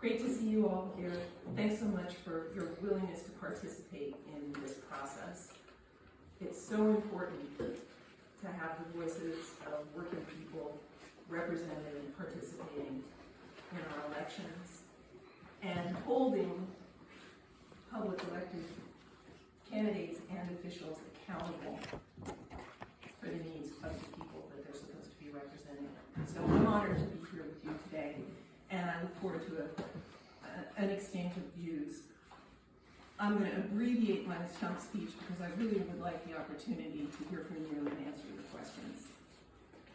Great to see you all here. Thanks so much for your willingness to participate in this process. It's so important to have the voices of working people represented and participating in our elections and holding public elected candidates and officials accountable for the needs of the people that they're supposed to be representing. So I'm honored to be here with you today, and I look forward to an exchange of views. I'm going to abbreviate my stump speech because I really would like the opportunity to hear from you and answer your questions.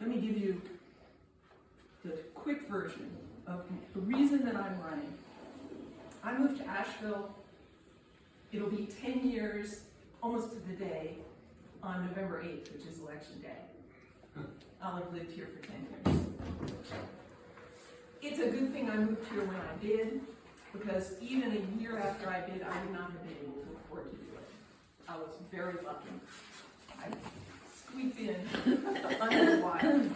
Let me give you the quick version of the reason that I'm running. I moved to Asheville. It'll be 10 years, almost to the day, on November 8th, which is Election Day. I'll have lived here for 10 years. It's a good thing I moved here when I did, because even a year after I did, I would not have been able to afford to do it. I was very lucky. I squeaked in under the wire.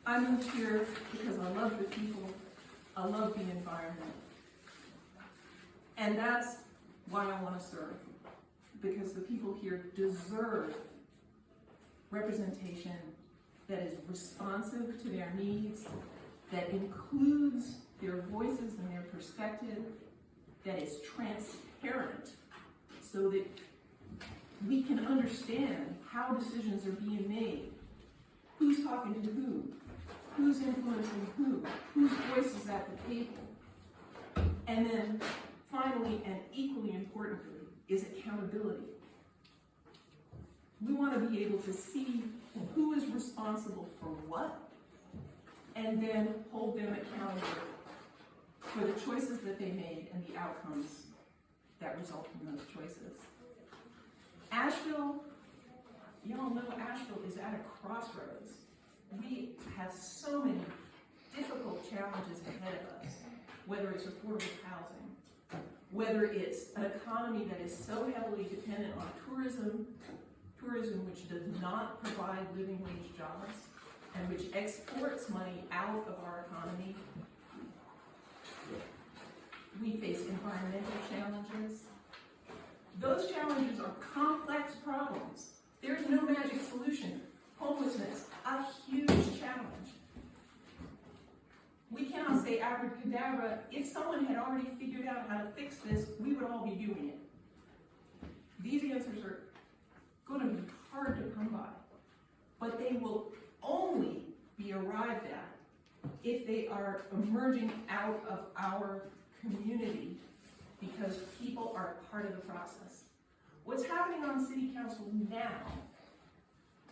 I moved here because I love the people, I love the environment. And that's why I want to serve, because the people here deserve representation that is responsive to their needs, that includes their voices and their perspective, that is transparent so that we can understand how decisions are being made, who's talking to who, who's influencing who, whose voice is at the table. And then finally, and equally importantly, is accountability. We want to be able to see who is responsible for what, and then hold them accountable for the choices that they made and the outcomes that result from those choices. Asheville, y'all know Asheville is at a crossroads. We have so many difficult challenges ahead of us, whether it's affordable housing, whether it's an economy that is so heavily dependent on tourism which does not provide living wage jobs, and which exports money out of our economy. We face environmental challenges. Those challenges are complex problems. There's no magic solution. Homelessness, a huge challenge. We cannot say abracadabra. If someone had already figured out how to fix this, we would all be doing it. These answers are going to be hard to come by, but they will only be arrived at if they are emerging out of our community, because people are part of the process. What's happening on City Council now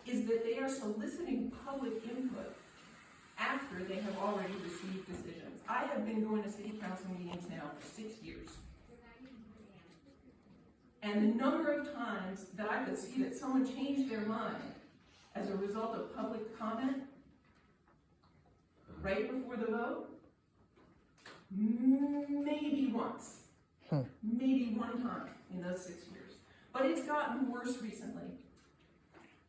is that they are soliciting public input after they have already received decisions. I have been going to City Council meetings now for 6 years. And the number of times that I could see that someone changed their mind as a result of public comment right before the vote, maybe once, maybe one time in those 6 years. But it's gotten worse recently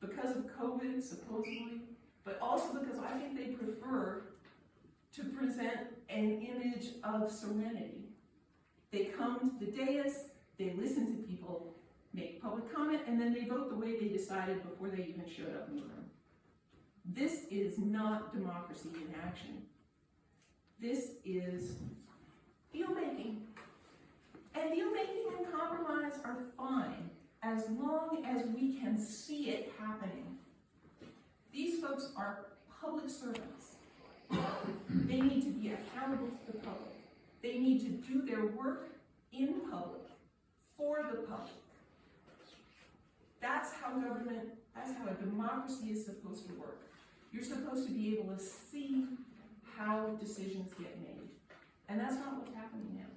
because of COVID, supposedly, but also because I think they prefer to present an image of serenity. They come to the dais, they listen to people make public comment, and then they vote the way they decided before they even showed up in the room. This is not democracy in action. This is deal-making. And deal-making and compromise are fine as long as we can see it happening. These folks are public servants. They need to be accountable to the public. They need to do their work in public, for the public. That's how government, that's how a democracy is supposed to work. You're supposed to be able to see how decisions get made. And that's not what's happening now.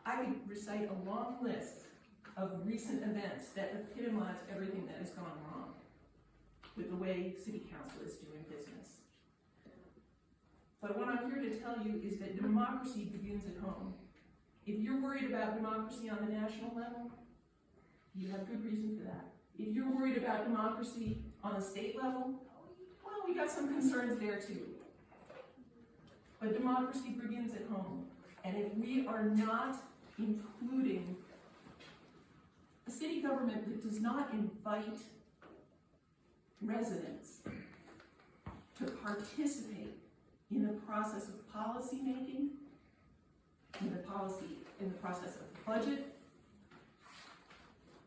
I could recite a long list of recent events that epitomize everything that has gone wrong with the way City Council is doing business. But what I'm here to tell you is that democracy begins at home. If you're worried about democracy on the national level, you have good reason for that. If you're worried about democracy on the state level, well, we got some concerns there too. but democracy begins at home. And if we are not including a city government that does not invite residents to participate in the process of policy making, in the process of budget,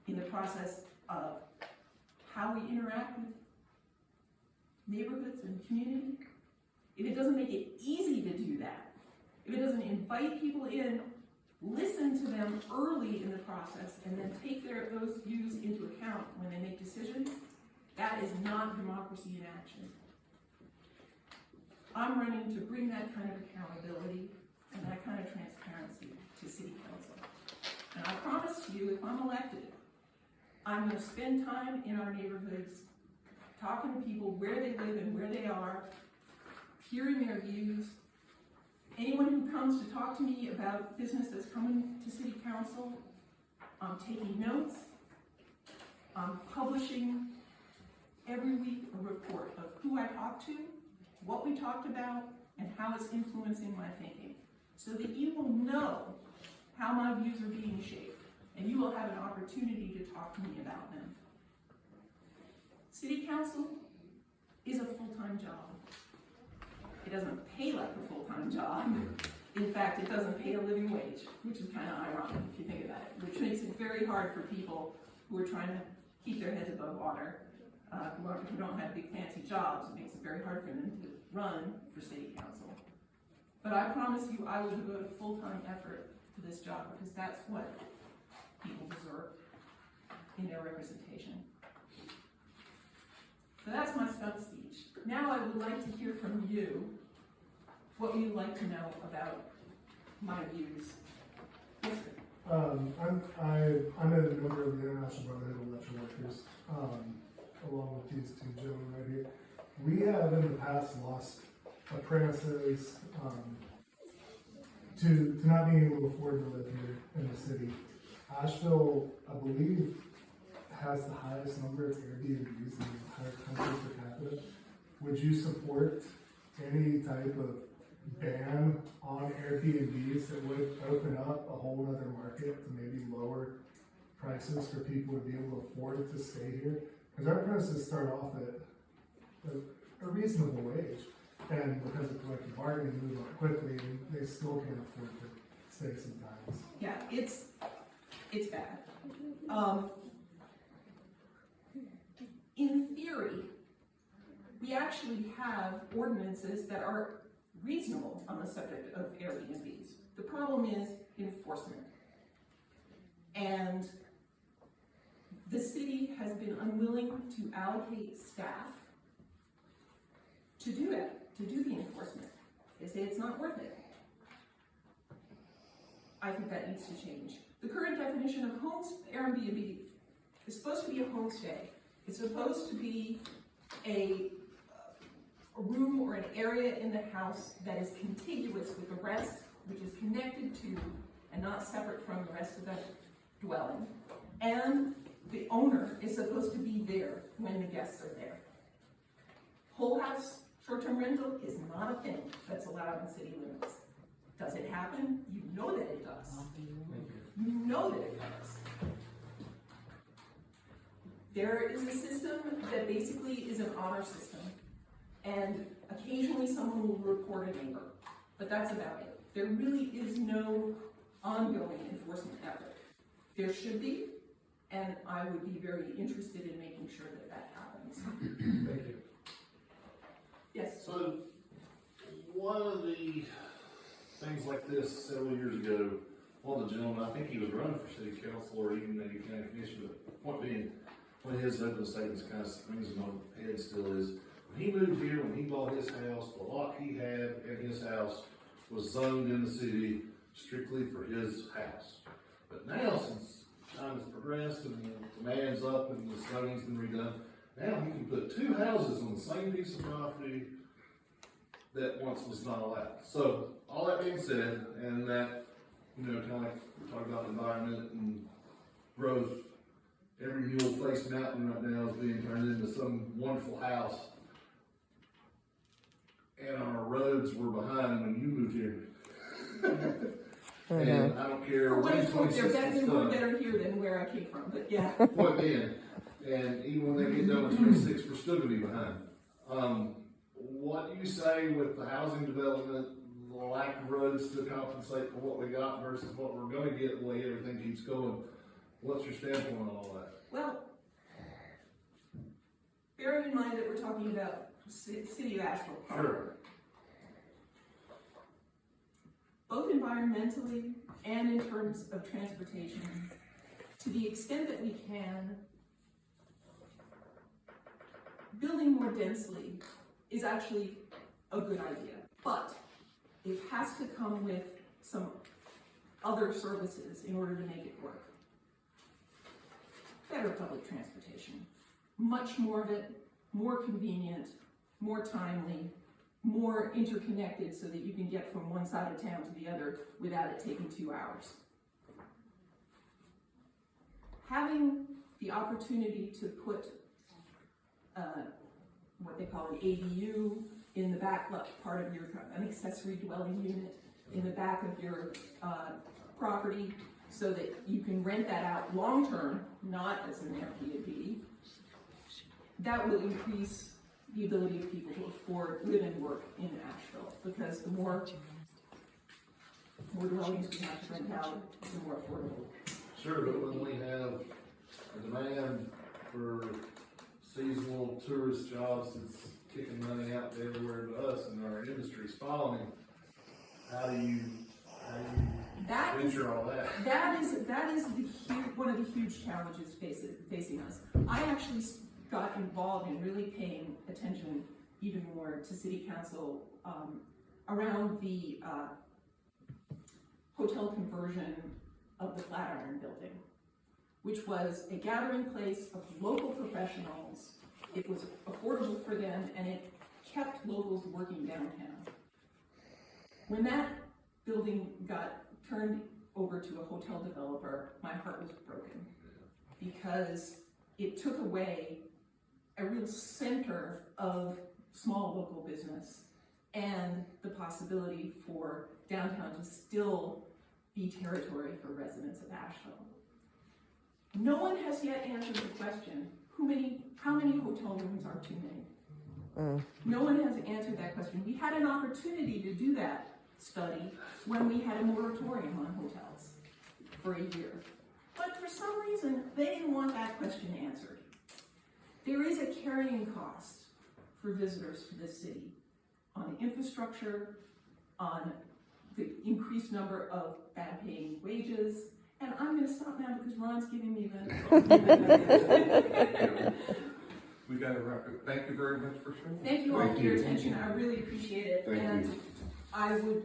in the process of how we interact with neighborhoods and community, if it doesn't make it easy to do that, if it doesn't invite people in, listen to them early in the process, and then take those views into account when they make decisions, that is not democracy in action. I'm running to bring that kind of accountability and that kind of transparency to City Council. And I promise to you, if I'm elected, I'm going to spend time in our neighborhoods, talking to people where they live and where they are, hearing their views. Anyone who comes to talk to me about business that's coming to City Council, I'm taking notes. I'm publishing every week a report of who I talked to, what we talked about, and how it's influencing my thinking, so that you will know how my views are being shaped, and you will have an opportunity to talk to me about them. City Council is a full-time job. It doesn't pay like a full-time job. In fact, it doesn't pay a living wage, which is kind of ironic if you think about it, which makes it very hard for people who are trying to keep their heads above water, who don't have big fancy jobs. It makes it very hard for them to run for City Council. But I promise you, I will devote a full-time effort to this job, because that's what people deserve in their representation. So that's my stump speech. Now I would like to hear from you. What would you like to know about my views? Yes, sir. I'm a member of the International Brotherhood of Electrical Workers, along with these two gentlemen right here. We have in the past lost apprentices to not being able to afford to live here in the city. Asheville, I believe, has the highest number of Airbnbs in the entire country per capita. Would you support any type of ban on Airbnbs that would open up a whole other market to maybe lower prices for people to be able to afford to stay here? Because our apprentices start off at a reasonable wage, and because of collective bargaining, move on quickly, and they still can't afford to stay sometimes. Yeah, it's bad. In theory, we actually have ordinances that are reasonable on the subject of Airbnbs. The problem is enforcement. And the city has been unwilling to allocate staff to do it, to do the enforcement. They say it's not worth it. I think that needs to change. The current definition of Airbnb is supposed to be a homestay. It's supposed to be a room or an area in the house that is contiguous with the rest, which is connected to and not separate from the rest of the dwelling. And the owner is supposed to be there when the guests are there. Whole house short-term rental is not a thing that's allowed in city limits. Does it happen? You know that it does. You know that it does. There is a system that basically is an honor system, and occasionally someone will report a neighbor, but that's about it. There really is no ongoing enforcement effort. There should be, and I would be very interested in making sure that that happens. Thank you. Yes? So, one of the things like this several years ago, one of the gentlemen, I think he was running for city council or even maybe county commission, but the point being, one of his open statements kind of rings in my head still is, when he moved here, when he bought his house, the lot he had in his house was zoned in the city strictly for his house. But now, since time has progressed and the demand's up and the zoning's been redone, now you can put two houses on the same piece of property that once was not allowed. So, all that being said, and that, kind of like we're talking about environment and growth, every mule-faced mountain right now is being turned into some wonderful house. and our roads were behind when you moved here. And I don't care. For what it's worth, they're 26 better, is more done. better here than where I came from, but yeah. Point being, and even when they get done with 26, we're still gonna be behind. What do you say with the housing development, the lack of roads to compensate for what we got versus what we're gonna get the way everything keeps going? What's your standpoint on all that? Well, bearing in mind that we're talking about City of Asheville proper. Sure. Both environmentally and in terms of transportation, to the extent that we can, building more densely is actually a good idea, but it has to come with some other services in order to make it work. Better public transportation, much more of it, more convenient, more timely, more interconnected so that you can get from one side of town to the other without it taking 2 hours. Having the opportunity to put what they call an ADU in the back part of your, an accessory dwelling unit in the back of your property so that you can rent that out long-term, not as an Airbnb, that will increase the ability of people to afford, live and work in Asheville, because the more dwellings we have to rent out, the more affordable. Sure, but when we have a demand for seasonal tourist jobs that's kicking money out everywhere to us and our industry's following, how do you venture all that? That is one of the huge challenges facing us. I actually got involved in really paying attention even more to City Council around the hotel conversion of the Flatiron Building, which was a gathering place of local professionals. It was affordable for them, and it kept locals working downtown. When that building got turned over to a hotel developer, my heart was broken, because it took away a real center of small local business and the possibility for downtown to still be territory for residents of Asheville. No one has yet answered the question, how many hotel rooms are too many? No one has answered that question. We had an opportunity to do that study when we had a moratorium on hotels for a year. But for some reason, they didn't want that question answered. There is a carrying cost for visitors to this city on the infrastructure, on the increased number of bad paying wages, and I'm going to stop now because Ron's giving me the... We got to wrap it. Thank you very much for sharing. Thank you all for your attention. I really appreciate it. Thank And you. I would